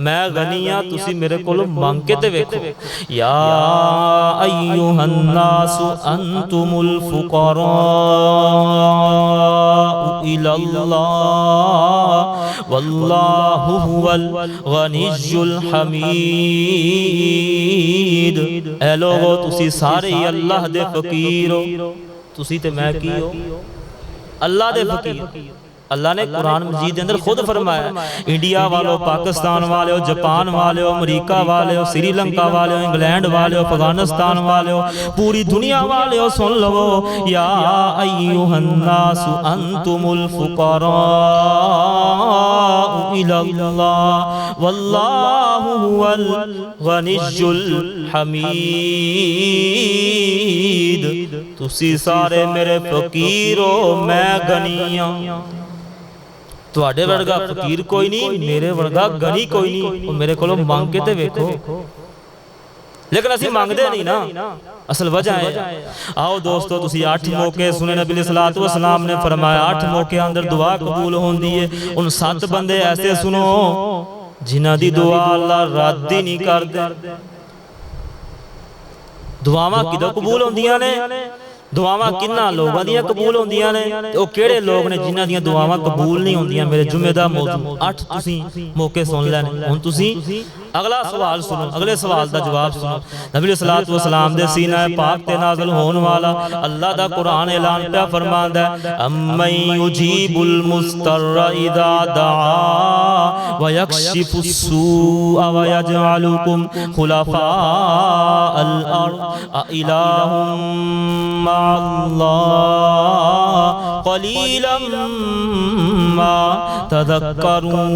मैं गनी हाँ, तुसी मेरे कोलों मंग के ते वेखो। या अय्युहन नासु अंतुमुल फुकराउ इलल्लाह वल्लाहु हुवल गनियुल हमीद। ऐ लोगो तुसी सारे ही अल्लाह दे फकीर हो, तुसी ते मैं की हो, अल्लाह दे फकीर। अल्लाह ने कुरान मजीद के अंदर खुद फरमाया, इंडिया वालों, पाकिस्तान वाले, जापान वाले, अमरीका वाले, श्रीलंका वाले, इंग्लैंड वाले, अफगानिस्तान वाले, पूरी दुनिया वाले, सुन लो, या अय्युहन नासु अंतुमुल फुकराउ इलल्लाह वल्लाहु हुवल गनियुल हमीद। तुसी सारे मेरे फकीर हो, मैं गनी हां। तुहाडे वर्गा फकीर कोई नहीं, मेरे वर्गा गनी कोई नहीं, मेरे कोलों मंग के ते वेखो। लेकिन असीं मंगदे नहीं ना, असल वजह है। आओ दोस्तों, तुसी 8 मौके सुने नबी सल्लल्लाहु अलैहि वसल्लम ने फरमाया 8 मौके अंदर दुआ कबूल होंदी है। उन 7 बंदे ऐसे सुनो जिन्हां दी दुआ अल्लाह रद्द ही नहीं करदे। दुआवां किदों कबूल होंदियां ने? दुआवां किन्ना लोगों दियां कबूल होंदियां ने, ते ओह किहड़े लोग ने जिन्हां दियां दुआवां कबूल नहीं होंदियां? मेरे जुम्मे दा मौजू 8 तुसीं मौके सुन लैने। हुण तुसीं अगला सवाल सुनो, अगले सवाल दा जवाब सुनो। नबी सल्लल्लाहु अलैहि वसल्लम दे सीना पाक ते नाज़िल होने वाला अल्लाह दा कुरान ऐलान पे फरमांदा है, अम्मन युजीबुल मुस्तर्रा इदा दआ व यक्शिफुस सूअ व यजअलुकुम खुलफाअल अर्द अ इलाहुम मअल्लाह क़लीलन मा तज़क्करून।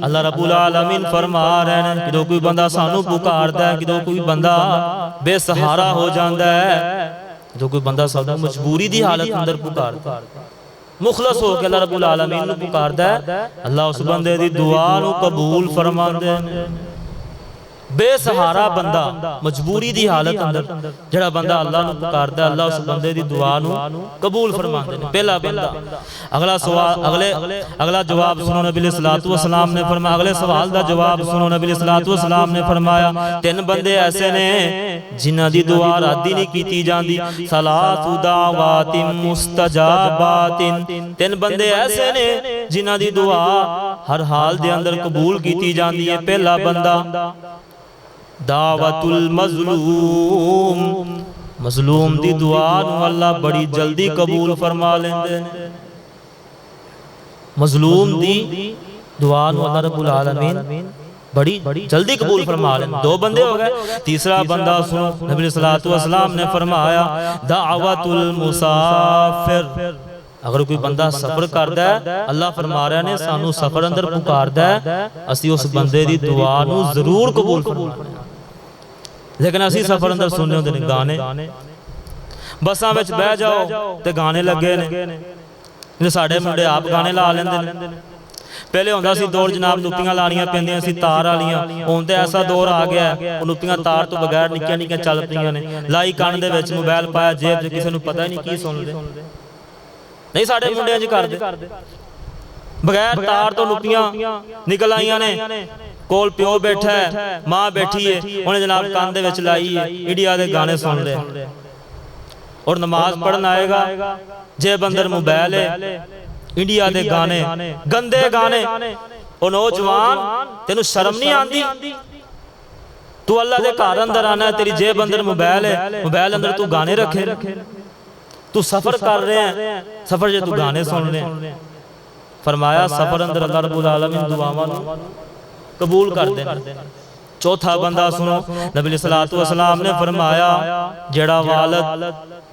अल्लाह रब्बुल आलमीन फरमा रहे हैं कि कोई बंदा सानू पुकारदा है, कि कोई बंदा बेसहारा हो जाता है, जो कोई बंदा सानू मजबूरी दी हालत अंदर पुकारदा, मुखलस हो के अल्लाह रब्बुल आलमीन नू पुकारदा है, अल्लाह उस बंदे दी दुआ नू कबूल फरमांदे हैं। बेसहारा बंदा मजबूरी दी हालत अंदर जेड़ा बंदा अल्लाह नू पुकारदा, अल्लाह उस बंदे दी दुआ नू कबूल फरमांदे ने। पहला बंदा। अगला सवाल, अगला जवाब सुनो। नबी सल्लल्लाहु अलैहि वसल्लम ने फरमाया, अगले सवाल दा जवाब सुनो। नबी सल्लल्लाहु अलैहि वसल्लम ने फरमाया 3 बंदे ऐसे ने जिन्हां दी दुआ रद्द ही नहीं कीती जांदी। सलासु दावातिन मुस्तजाबातिन, 3 बंदे ऐसे ने जिन्हां दी दुआ हर हाल दे अंदर कबूल कीती जांदी है। पहला बंदा दावतुल मजलूम, मजलूम दी दुआ नू अल्लाह बड़ी जल्दी कबूल फरमा लेंदे ने। मजलूम दी दुआ नू अल्लाह रब्बुल आलमीन बड़ी जल्दी कबूल फरमा लेंदे। 2 बंदे हो गए। तीसरा बंदा सुनो, नबी सल्लल्लाहु अलैहि वसल्लम ने फरमाया दावतुल मुसाफिर, अगर कोई बंदा सफर करदा है, अल्लाह फरमा रहा ने सानू सफर अंदर पुकारदा है, असी उस बंदे दी दुआ नू जरूर कबूल फरमाने। लेकिन असी सफर अंदर सुनने होंदे ने गाने, बसां विच बह जाओ ते गाने लगे ने, साडे मुंडे आप गाने ला लेंदे ने। पहले होंदा सी दौर जनाब नुपियां लानियां पैंदियां सी तार वालियां, हुण ते ऐसा दौर आ गया है नुपियां तार तो बगैर निक्कियां निक्कियां चल पईयां ने। लाई कान दे विच मोबाइल पाया जेब च, किसी नूं पता ही नहीं की सुनदे। नहीं साडे मुंडियां च करदे, बगैर तार तो नुपियां निकल आईयां ने, कोल प्यो बैठा है, मां बैठी है, उन्हें जनाब कान दे विच लाई है, इंडिया दे गाने सुन रहे और नमाज पढ़न आएगा जेब अंदर मोबाइल है, इंडिया दे गाने, गंदे गाने। ओ नौजवान, तेनू शर्म नहीं आती? तू अल्लाह दे घर अंदर आना है, तेरी जेब अंदर मोबाइल है, मोबाइल अंदर तू गाने रखे, तू सफर कर रहे हैं, सफर जे तू गाने सुन रहे हैं। फरमाया सफर अंदर अल्लाह रब्बुल आलमीन दुआवां कबूल कर दे। चौथा बंदा सुनो, नबी सल्लल्लाहु अलैहि वसल्लम ने फरमाया जेड़ा वालिद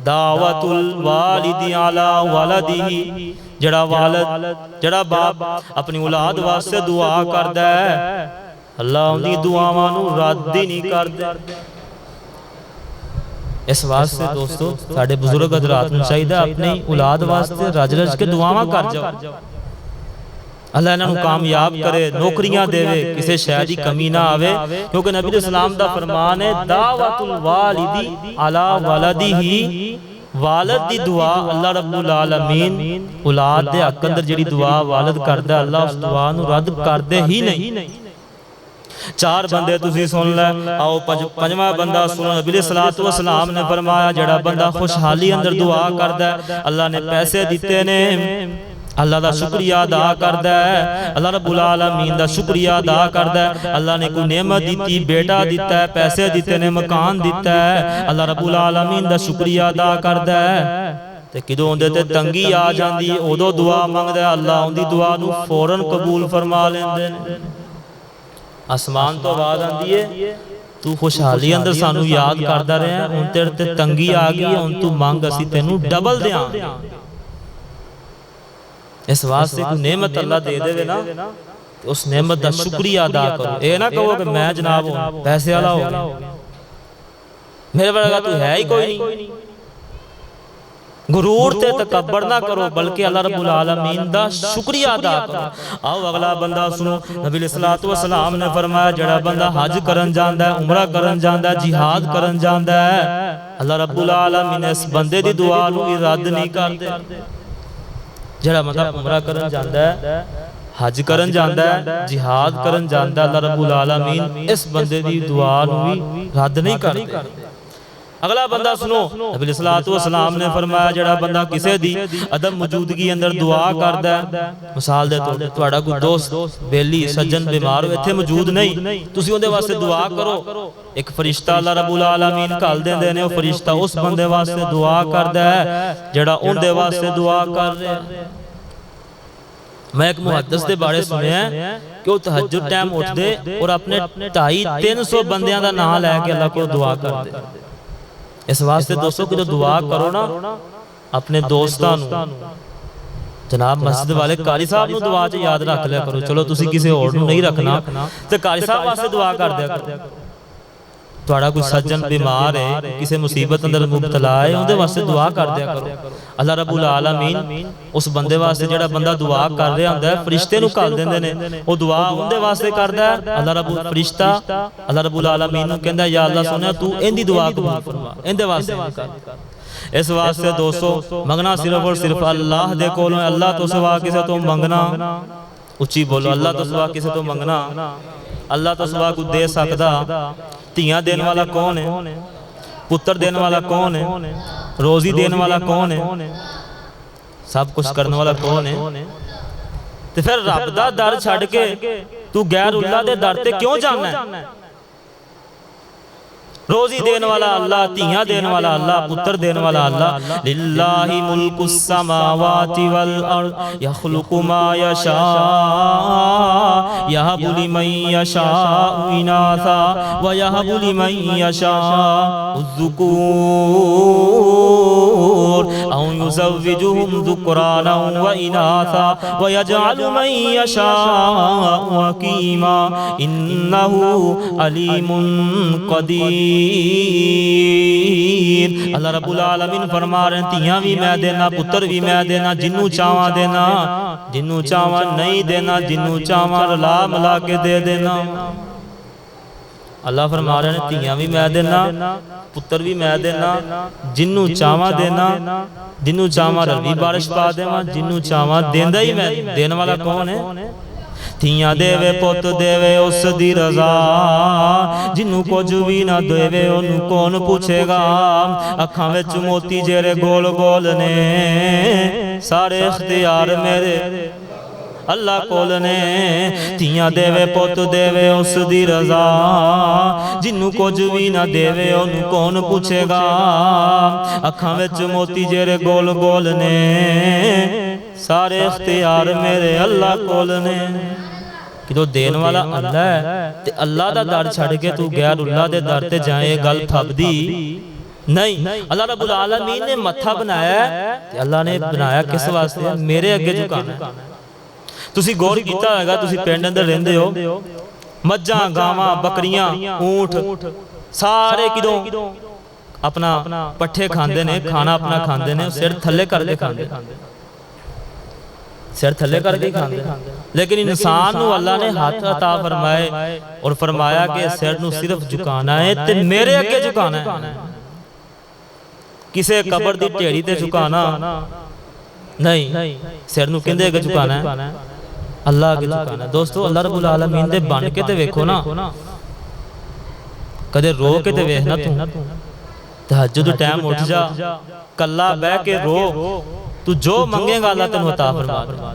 दावतुल वालिदी अला वलदिही, जेड़ा वालिद जेड़ा बाप अपनी औलाद वास्ते दुआ करदा है, अल्लाह उनकी दुआवां नू रद्द ही नहीं करदा। इस वास्ते दोस्तों साडे बुजुर्ग हजरात नूं चाहिदा अपनी औलाद वास्ते रज रज के दुआवां कर जाओ। अल्लाह इन्हां नूं कामयाब करे, नौकरियां देवे, किसी शै दी कमी ना आवे, क्योंकि नबी इस्लाम दा फरमान है दावतुल वालिदी अला वलदिही, वालद दी दुआ अल्लाह रब्बुल आलमीन औलाद दे हक अंदर जिहड़ी दुआ वालद करदा अल्लाह उस दुआ नूं रद्द करदे ही नहीं। चार बंदे तुसी सुन लै, आओ पंजवां बंदा सुनो। नबी सलातो व सलाम ने फरमाया जेड़ा बंदा खुशहाली अंदर दुआ करदा अल्लाह ने पैसे दिते ने, अल्लाह दा शुक्रिया अदा करदा है, अल्लाह रब्बुल आलमीन दा शुक्रिया अदा करदा है। अल्लाह ने कोई नेमत दी, बेटा दिता है, पैसे दिते ने, मकान दिता है, अल्लाह रब्बुल आलमीन दा शुक्रिया अदा करदा है। ते किदों उहदे ते तंगी आ जांदी है उदों दुआ मंगदा अल्लाह उहदी दुआ नूं फौरन कबूल फरमा लैंदे ने। आसमान तो आवाज़ आती है तू खुशहाली अंदर सानू याद करता रहा, हुण तेरे ते तंगी आ गई, हुण तू मंग असीं तैनू डबल देंगे। इस वास्ते कोई नेमत अल्लाह दे देवे ना, उस नेमत का शुक्रिया अदा करो। ये ना कहो कि मैं जनाब पैसे वाला हो गया, मेरे वर्गा तू है ही कोई नहीं। गुरूर ते तकब्बर ना करो, बल्कि अल्लाह रब्बुल आलमीन दा शुक्रिया अदा करो। आओ अगला बंदा सुनो। नबी सल्लल्लाहु अलैहि वसल्लम ने फरमाया जेड़ा बंदा हज करन जांदा है, उमरा करन जांदा है, जिहाद करन जांदा है, अल्लाह रब्बुल आलमीन इस बंदे दी दुआ नूं भी रद्द नहीं करदे। जेड़ा बंदा उमरा करन जांदा है, हज करन जांदा है, जिहाद करन जांदा है, अल्लाह रब्बुल आलमीन इस बंदे दी दुआ नूं भी रद्द नहीं करदे। अगला बंदा सुनो। नबी सल्लल्लाहु अलैहि वसल्लम ने फरमाया जेड़ा बंदा किसी दी अदम मौजूदगी अंदर दुआ करदा है, मिसाल दे तौर ते तुहाडा कोई दोस्त बेली सज्जन बीमार हो, इत्थे मौजूद नहीं, तुसीं उहदे वास्ते दुआ करो, एक फरिश्ता अल्लाह रब्बुल आलमीन घल देंदे ने, वो फरिश्ता उस बंदे वास्ते दुआ करदा है जेड़ा उहदे वास्ते दुआ कर रहा है। मैं एक मुहद्दिस दे बारे सुनिया कि वो तहज्जुद टाइम उठदे और अपने 250-300 बंदियां दा नाम लैके अल्लाह को दुआ करदे। इस वास्ते दोस्तों कि जो दुआ करो ना अपने दोस्तां नूं, जनाब मस्जिद वाले कारी साहब नूं दुआ च याद रख लिया करो। चलो तुसी किसी होर नूं नहीं रखना ते कारी साहब वास्ते दुआ कर दिया करो। तुहाडा कोई सज्जन बीमार है, किसी मुसीबत अंदर मुबतला है, उहदे वास्ते दुआ कर दिया करो। अल्लाह रब्बुल आलमीन उस बंदे वास्ते जेड़ा बंदा दुआ कर रहा हुंदा है, फरिश्ते नूं घल देंदे ने, वो दुआ उहदे वास्ते करदा है। अल्लाह रब्बुल फरिश्ता अल्लाह रब्बुल आलमीन नूं कहंदा या अल्लाह सोहणिया तू इहदी दुआ कबूल फरमा, इहदे वास्ते कर। इस वास्ते दोस्तों मंगना सिर्फ और सिर्फ अल्लाह दे कोलों, अल्लाह तो सिवा किसी तो मंगना, उच्ची बोलो, अल्लाह तो सिवा किसी तो मंगना, अल्लाह तो सिवा कोई दे सकदा। धियां देने वाला कौन है? पुत्र देने वाला कौन है? रोजी देने वाला कौन है? सब कुछ करने वाला कौन है? तो फिर रब दा दर छड़ के तू गैरुल्लाह दे दर ते क्यों जाना है? रोजी देने वाला अल्लाह, धियां देने वाला अल्लाह, पुत्र देने वाला अल्लाह। लिल्लाहि मुल्कुस समावाति वल अर्द यखलुकु मा यशा यहबु लिमन यशाउ इनासा व यहबु लिमन यशाउ ज़ुकूर औ युज़व्विजुहुम ज़ुक्राना व इनासा व यजअलु मन यशाउ हकीमा इन्नहु अलीमुन क़दीर। अल्लाह रब्बुल आलमीन फरमा रहे हैं धियां भी मैं देना, पुत्र भी मैं देना, जिन्नू चावा देना, जिन्नू चावा नहीं देना, जिन्नू चावा रला मिला के दे देना। अल्लाह फरमा रहे हैं धियां भी मैं देना, पुत्र भी मैं देना, जिन्नू चावा देना, जिन्नू चावा रवी बारिश पा देवा, जिन्नू चावा देंदा ही मैं। देने वाला कौन है? धियां देवे पुत देवे उस दी रजा, जिन्नू कुछ भी ना देवे ओनू कौन पूछेगा। अखां विच मोती जेरे गोल गोल ने, सारे इख्तियार मेरे अल्लाह कोल ने। धियां देवे पुत देवे उस दी रजा, जिन्नू कुछ भी ना देवे ओनू कौन पूछेगा। अखां विच मोती जेरे गोल गोल ने, सारे इख्तियार मेरे अल्लाह कोल ने। जो देने वाला अल्लाह है ते अल्लाह दा दर छड़ के तू गैरुल्लाह दे दर ते जाए, गल फबदी नहीं। अल्लाह रब्बुल आलमीन ने मत्था बनाया ते अल्लाह ने बनाया किस वास्ते? मेरे अगे झुकाना। तुसी गौर कीता होगा, तुसी पिंड अंदर रहिंदे हो, मज्जां गावां बकरियां ऊंट सारे किदों अपना पट्ठे खाते ने, खाना अपना खाते ने, सिर थले करके खाते, सिर थले करके खाते। लेकिन इंसान नूं अल्लाह ने हाथ अता फरमाए और फरमाया कि सिर नूं सिर्फ झुकाना है ते मेरे अगे झुकाना है, किसे कबर दी ढेड़ी ते झुकाना नहीं। सिर नूं किंदे अगे झुकाना है? अल्लाह अगे झुकाना। दोस्तों अल्लाह रब्बुल आलमीन दे बन के ते वेखो ना, कदे रो के ते वेख ना तू। तहज्जुद दे टाइम उठ जा, कल्ला बह के रो, तू जो मंगेगा अल्लाह तेनू अता फरमा देगा।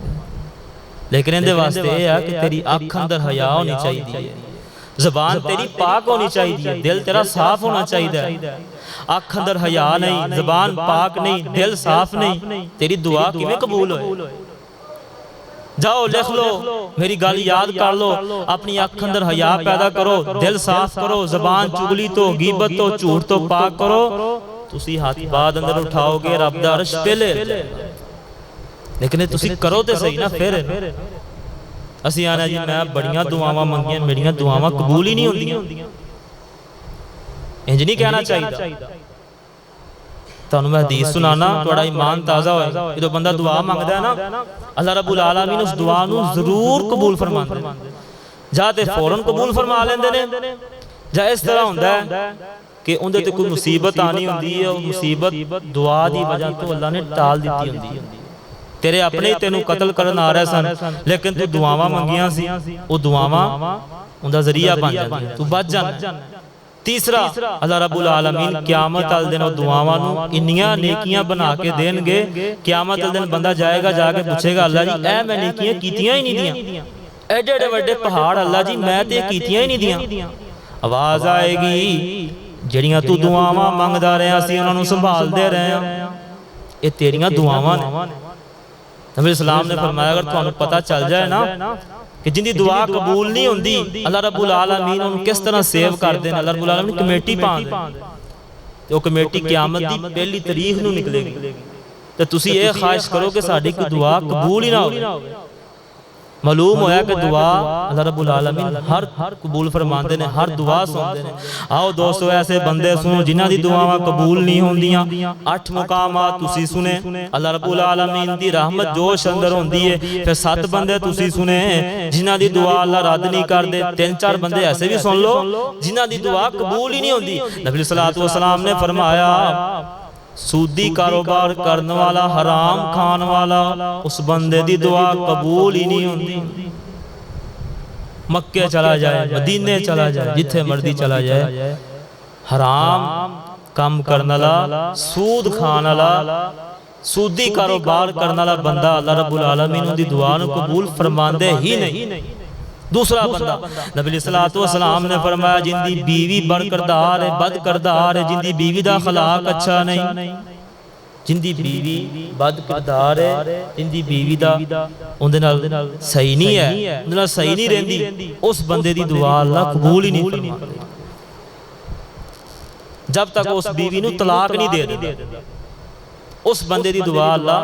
लेकिन इहदे वास्ते यह है कि तेरी अख अंदर हया होनी चाहिए, ज़बान तेरी पाक होनी चाहिए, दिल तेरा साफ होना चाहिए। अख अंदर हया नहीं, ज़बान पाक नहीं, दिल साफ नहीं, तेरी दुआ किवें कबूल होए? जाओ लिख लो, मेरी गल याद कर लो, अपनी अख अंदर हया पैदा करो, दिल साफ करो, ज़बान चुगली तो, गीबत तो, झूठ तो पाक करो, तुसी हाथ बाद अंदर उठाओगे, रब दा अर्श पहले। लेकिन तुसी करो तो सही ना। फिर असी आना जी मैं बड़ियां दुआवां मंगियां, मेरियां दुआवां कबूल ही नहीं होंदियां, इंज नहीं कहना चाहिए। तुहानू मैं हदीस सुनाना, तुहाडा ईमान ताज़ा होएगा। जो बंदा दुआ मंगदा है ना, अल्लाह रब्बुल आलमीन उस दुआ नू जरूर कबूल फरमांदे ने। जां ते फौरन कबूल फरमा लेंदे ने, जां इस तरह हुंदा है कि उहदे ते कोई मुसीबत आनी हुंदी है, वो मुसीबत दुआ दी वजह तो अल्लाह ने टाल दित्ती हुंदी है। तेरे अपने ही तेनू कतल करन आ रहे सन, लेकिन तू दुआवां मंगियां सी, वो दुआवां उहदा जरिया बन जांदियां, तू बच जांदा। तीसरा, अल्लाह रब्बुल आलमीन क़यामत वाले दिन दुआवां नू इन्नियां नेकियां बना के देणगे, क़यामत वाले दिन बंदा जाएगा, जाके पूछेगा अल्लाह जी ऐ मैं नेकियां कीतियां ही नहीं दियां, एडे एडे वड्डे पहाड़ अल्लाह जी मैं ते कीतियां ही नहीं दियां। आवाज़ आएगी जिहड़ियां तू दुआवां मंगदा रहा सी, उन्हां नू संभालदे रहे हां, ये तेरियां दुआवां ने। नबी इस्लाम ने फरमाया अगर तुहानू पता चल जाए ना कि जिंदी दुआ कबूल नहीं होंदी, अल्लाह रब्बुल आलमीन उन्हें किस तरह सेव करते हैं। अल्लाह रब्बुल आलमीन कमेटी पाते, वो कमेटी क़यामत दी पहली तारीख नू निकलेगी। तो तुसी ये ख्वाहिश करो कि साडी कोई दुआ कबूल ही ना हो। मालूम होया कि दुआ अल्लाह रब्बुल आलमीन हर कबूल फरमाते हैं, हर दुआ सुनते हैं। आओ दोस्तों ऐसे बंदे सुनो जिन्हां दी दुआवां कबूल नहीं होंदियां। 8 मुकामात तुसी सुने अल्लाह रब्बुल आलमीन दी रहमत जोश अंदर होंदी है। फिर 7 बंदे तुसी सुने जिन्हां दी दुआ अल्लाह रद्द नहीं करदे। 3-4 बंदे ऐसे भी सुन लो जिन्हां दी दुआ कबूल ही नहीं होंदी। नबी सल्लल्लाहु अलैहि वसल्लम ने फरमाया सूदी कारोबार करने वाला, हराम खान वाला, उस बंदे दी दुआ कबूल ही नहीं होंदी। मक्के चला जाए, मदीने चला जाए, जिथे मर्जी चला जाए, हराम काम करने वाला, सूद खान वाला, सूदी कारोबार करने वाला बंदा अल्लाह रब्बुल आलमीन दी दुआ नू कबूल फरमांदे ही नहीं। दूसरा बंदा नबी सल्लल्लाहु अलैहि वसल्लम ने फरमाया जिंदी बीवी बरकरदार है, बद करदार है, जिंदी बीवी दा खलाक अच्छा नहीं, जिंदी बीवी बद करदार है, जिंदी बीवी दा उहदे नाल सही नहीं है, उहदे नाल सही नहीं रहंदी, उस बंदे दी दुआ अल्लाह कबूल ही नहीं फरमांदा जब तक उस बीवी नू तलाक नहीं दे देंदा। उस बंदे दी दुआ अल्लाह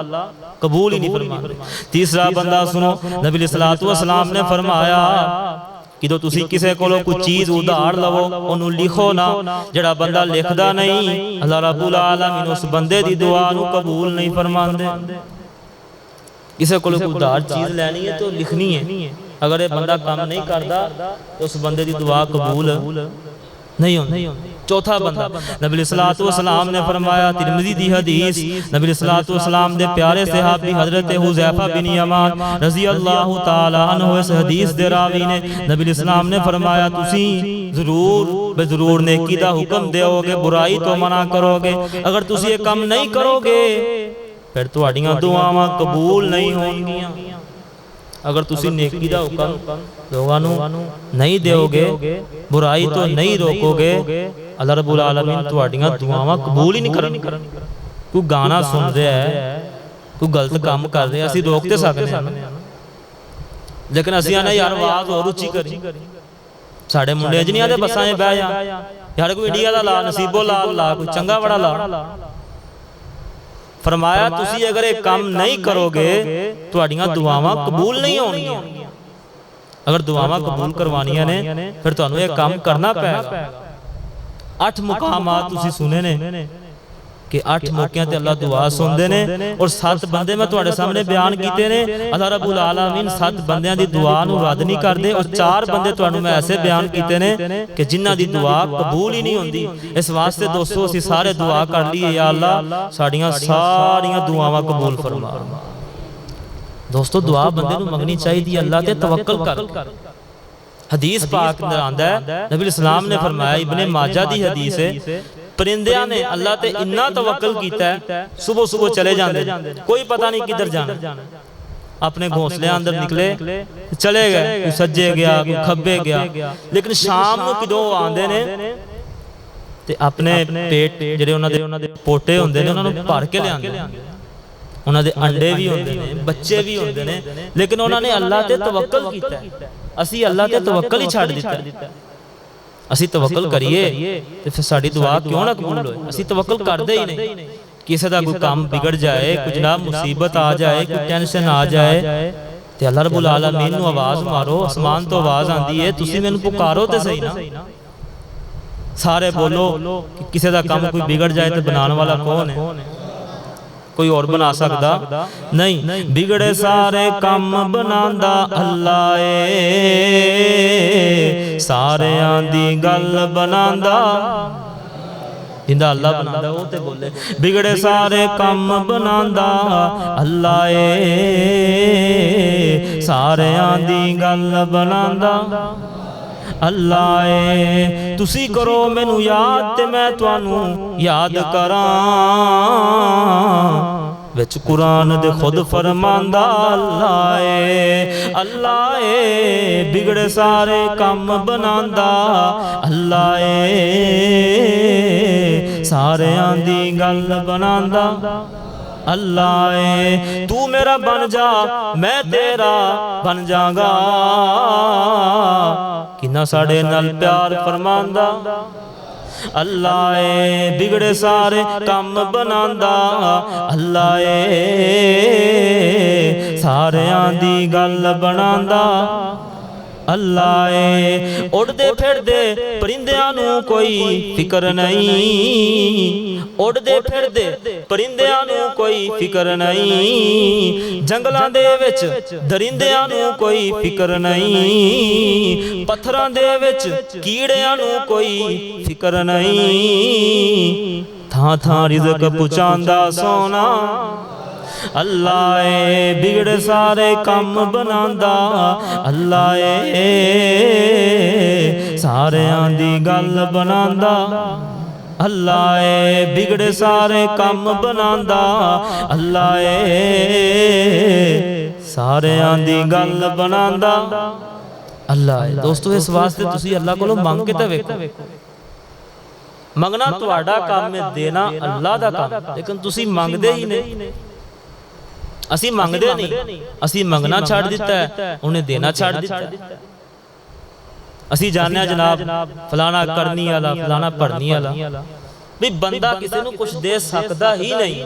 कबूल ही नहीं फरमांदा। तीसरा बंदा सुनो नबी सल्लल्लाहु अलैहि वसल्लम ने फरमाया कि जो तुसी किसी कोलों कोई चीज़ उधार लवो उन्हों लिखो ना, जिहड़ा बंदा लिखदा नहीं अल्लाह रब्बुल आलमीन उस बंदे दी दुआ नू कबूल नहीं फरमांदे। किसी कोलों कोई उधार चीज़ लैनी है तो लिखनी है, अगर ये बंदा काम नहीं करता तो उस बंदे दी दुआ कबूल नहीं होती। चौथा बंदा नबी सल्लल्लाहु अलैहि वसल्लम ने फरमाया तिरमिज़ी दी हदीस, नबी सल्लल्लाहु अलैहि वसल्लम दे प्यारे सहाबी हजरत हुज़ैफा बिन यमान रज़ी अल्लाह तआला अन्हु इस हदीस दे रावी ने नबी सल्लल्लाहु ने फरमाया तुसी जरूर नेकी दा हुक्म देओगे, बुराई तो मना करोगे। अगर तुसी ये काम नहीं करोगे फिर तुहाड़ियां दुआवां कबूल नहीं होणगियां। अगर तुसी नेकी दा हुक्म लोगों नू नहीं दोगे, बुराई तो नहीं रोकोगे, अल्लाह रब्बुल आलमीन तुहाड़ियां दुआवां कबूल ही नहीं करनगे। कोई गाना सुन रहा है, कोई गलत काम कर रहा है, असीं रोक ते सकदे हां, लेकिन असीं आने यार आवाज़ और उच्ची करी। साडे मुंडे जिन्हां दे बसां 'च बह जा यार, कोई इंडिया दा ला, नसीबो ला, कोई चंगा बड़ा ला। फरमाया तुसी अगर एक काम नहीं करोगे तुहाड़ियां दुआवां कबूल नहीं होणगियां। अगर दुआवां कबूल करवानियां ने फिर तुहानू एक काम करना पैगा। 8 मुकामात तुसी सुने ने कि 8 मौकिਆਂ ਤੇ अल्लाह दुआ सुनते हैं और 7 बंदे मैं तुहाडे सामने बयान किए ने। अल्लाह रब्बुल आलमीन 7 बंदियां दी दुआ नूं रद्द नहीं करते और 4 बंदे तुहानूं मैं ऐसे बयान किए ने कि जिन्हां दी दुआ कबूल ही नहीं होंदी। इस वास्ते दोस्तों असीं सारे दुआ कर लईए, या अल्लाह साड़ियां सारियां दुआवां कबूल फरमा। दोस्तों दुआ बंदे नूं मंगनी चाहिए, अल्लाह ते तवक्कल कर। हदीस पाक अंदर आंदा है, नबी इस्लाम ने फरमाया, इब्ने माजा दी हदीस है, परिंदियां ने अल्लाह ते इन्ना तवक्कल कीता है, सुबह सुबह चले जाते, कोई पता नहीं किधर जाना, अपने घोंसले अंदर निकले चले गए, कोई सज्जे गया कोई खब्बे गया, लेकिन शाम नूं किदों आंदे ने ते अपने पेट जिहड़े उन्हां दे पोटे हुंदे ने उन्हां नूं भर के लिआंदे, उन्हां दे अंडे भी होंदे ने, बच्चे भी होंदे ने, लेकिन उन्हां ने अल्लाह ते तवक्कल कीता है। असी अल्लाह ते तवक्कल ही छड्ड दित्ता। असी तवक्कल करिए ते फिर साडी दुआ क्यों ना कबूल होए? असी तवक्कल करदे ही नहीं। किसी दा कोई काम बिगड़ जाए, कोई जनाब मुसीबत आ जाए, कोई टेंशन आ जाए ते अल्लाह रब्बुल आलमीन नूं आवाज़ मारो, आसमान तो आवाज़ आंदी है, तुसी मैनूं पुकारो ते सही ना। सारे बोलो कि किसी दा काम कोई बिगड़ जाए तो बनाने वाला कौन है? कोई और बना सकदा नहीं। बिगड़े सारे काम बनांदा अल्लाह ए, सारियां दी गल बनांदा, जिंदा अल्लाह बनांदा वो ते बोले। बिगड़े सारे काम बनांदा अल्लाह ए, सारियां दी गल बनांदा अल्लाह ए। तुसी करो मैनू याद ते मैं तुहानू याद करां, विच कुरान दे खुद फरमांदा अल्लाह ए, अल्लाह ए। बिगड़े सारे काम बनांदा अल्लाह ए, सारियां दी गल बनांदा अल्लाह ए। तू मेरा बन जा मैं तेरा बन जागा, किन्ना साडे नाल प्यार फरमांदा अल्लाह ए। बिगड़े सारे काम बनांदा अल्लाह ए, सारियां दी गल बनांदा अल्लाह ए। उड़दे फिरदे परिंदियां नूं कोई फिक्र नहीं, उड़दे फिरदे परिंदियां नूं कोई फिक्र नहीं, जंगलां दे विच दरिंदियां नूं कोई फिक्र नहीं, पत्थरां दे विच कीड़ियां नूं कोई फिक्र नहीं, थां थां रिज़्क पहुंचांदा सोना अल्लाह ए। बिगड़े सारे काम बनांदा अल्लाह ए, सारियां दी गल बनांदा अल्लाह ए। बिगड़े सारे काम बनांदा अल्लाह ए, सारियां दी गल बनांदा अल्लाह ए। दोस्तों इस वास्ते तुसी अल्लाह कोलों मंग के ते वेखो, मंगना तुहाडा काम है, देना अल्लाह दा काम, लेकिन तुसी मंगदे ही नहीं। असी मंगदे नहीं, असी मंगना छड्ड दिता है, उन्हें देना छड्ड दिता है। असी जाने जनाब फलाना करनी वाला फलाना भरनी वाला, भी बंदा किसी नूं कुछ दे सकदा ही नहीं।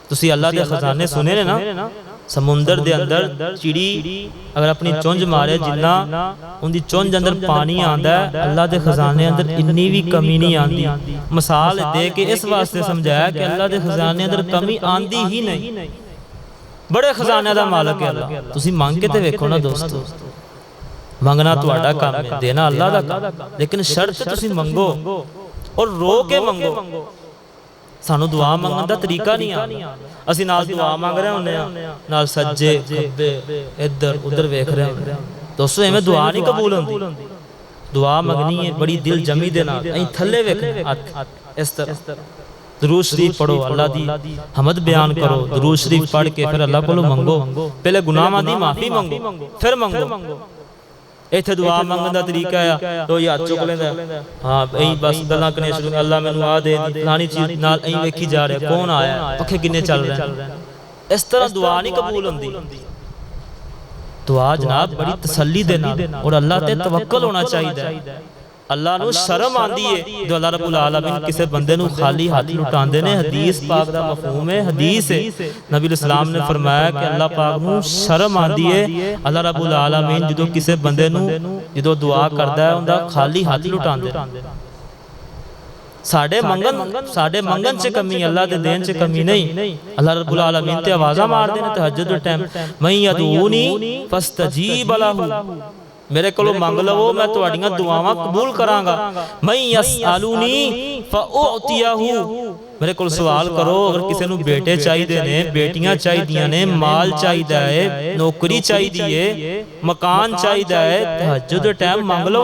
तुसी अल्लाह दे खजाने सुने ने ना, समुंदर दे अंदर चिड़ी अगर अपनी चुंझ मारे, जिन्ना उनकी चुंझ अंदर पानी आंदा है, अल्लाह दे खजाने अंदर इन्नी भी कमी नहीं आंदी। मिसाल दे के इस वास्ते समझाया कि अल्लाह दे खजाने अंदर कमी आंदी ही नहीं, बड़े खजाने दा मालक है अल्लाह। तुसी मांग के ते वेखो ना दोस्तों, मंगना तुहाडा काम है, देना अल्लाह दा काम, लेकिन शर्त तुसी मंगो और रो के मंगो। सानू दुआ मंगण दा तरीका नहीं आंदा, असी नाल दुआ मंग रहे होंदे आ, नाल सज्जे खब्बे इधर उधर वेख रहे होंदे। दोस्तों एवें दुआ नहीं कबूल होंदी। दुआ मंगनी है बड़ी दिल जमी दे नाल, अहीं थल्ले वेखना इस तरह। दरूद शरीफ पढ़ो, अल्लाह दी हमद बयान करो, दरूद शरीफ पढ़ के फिर अल्लाह कोलों मंगो, पहले गुनाहां दी माफी मंगो फिर मंगो। इत्थे दुआ मंगण दा तरीका है तो हाथ चुक लेंदा, हां ऐ बस गल्लां करने शुरू, अल्लाह मैनू आ दे फलानी चीज नाल ऐ वेखी जा रहा, कौन आया, पखे किन्ने चल रहे हैं। इस तरह दुआ नहीं कबूल होंदी। दुआ जनाब बड़ी तसल्ली दे नाल और अल्लाह ते तवक्कल होना चाहिए। अल्लाह नूं शर्म आंदी है जो अल्लाह रब्बुल आलमीन किसी बंदे नूं खाली हाथ लुटांदे ने। हदीस पाक दा मफहूम है, हदीस है, नबी इस्लाम ने फरमाया कि अल्लाह पाक नूं शर्म आंदी है, अल्लाह रब्बुल आलमीन जो किसी बंदे नूं जो दुआ करदा है उनका खाली हाथ लुटांदे। साडे मंगन च कमी, अल्लाह दे देन च कमी नहीं। अल्लाह रब्बुल आलमीन ते आवाज़ा मारदे ने तहज्जुद दे टाइम, मैं यदूनी फस्तजीब लहू, मेरे को मंग लवो मैं तुहाड़ियां दुआवां कबूल करांगा। मैं यसअलूनी फउतियहू, मेरे को सवाल करो, अगर किसी नूं बेटे चाहिए ने, बेटियां चाहिए ने, माल चाहिए है, नौकरी चाहिए है, मकान चाहिए है, तहज्जुद दे टाइम मंग लो।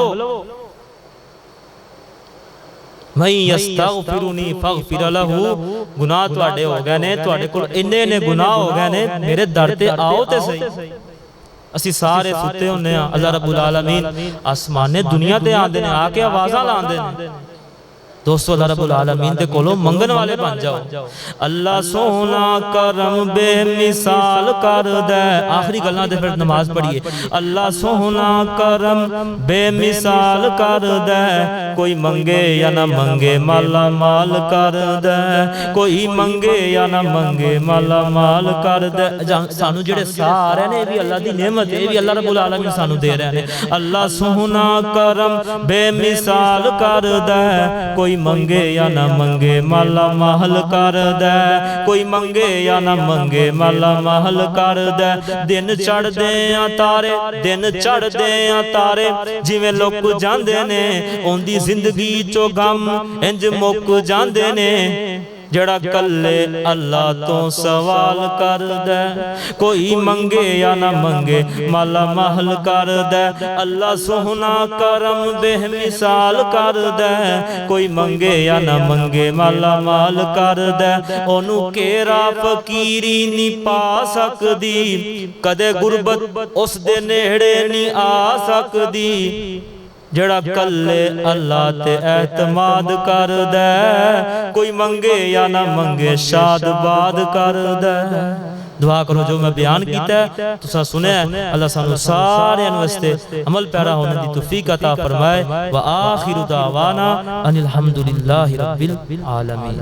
मैं यस्तगफिरुनी फगफिर लहू, गुनाह तुहाडे हो गए ने, तुहाडे कोल इन्ने ने गुनाह हो गए ने, मेरे दर ते आओ ते सही। असी सारे सुते होने, अल्लाह रब्बुल आलमीन आसमाने दुनिया ते आंदे ने, आके आवाज़ां लांदे ने। दोस्तों अल्लाह रब्बुल आलमीन दे कोलों मंगन वाले बन जाओ। अल्लाह सोना करम बेमिसाल कर दे, आखिरी गल्लां ते फिर नमाज पढ़िए। अल्लाह सोना करम बेमिसाल कर दे, कोई मंगे या ना मंगे माला माल कर दे, कोई मंगे या ना मंगे माला माल कर दे। सानू जेड़े सारे ने भी अल्लाह दी नेमत है, भी अल्लाह रब्बुल आलमीन सानू दे रहे हैं। अल्लाह सोना करम बेमिसाल कर दे, कोई मंगे या ना मंगे माला महल कर दे, कोई मंगे या ना मंगे माला महल कर दे। दिन चढ़दे आ तारे, दिन चढ़दे आ तारे, जिवें लुक जांदे ने, ओंदी जिंदगी चो गम इंज मुक जांदे ने। जड़ा कल्ले अल्लाह तो सवाल कर दे, कोई मंगे या ना मंगे माला महल कर दे। अल्लाह सोहना करम बेमिसाल कर दे, कोई मंगे या ना मंगे माला माल कर दे। ओनू केरा फकीरी नी पा सकदी, कदे गुरबत उस दे नेड़े नी आ सकदी। जड़ा कल्ले अल्लाह ते एतमाद कर दे, कोई मंगे या ना मंगे शाद बाद कर दे। दुआ करो जो मैं बयान किया तुसा सुने, अल्लाह सानू सारे वास्ते अमल पैरा होने दी तौफीक अता फरमाए। व आखिरु दावाना अनिल हम्दुलिल्लाहि रब्बिल आलमीन।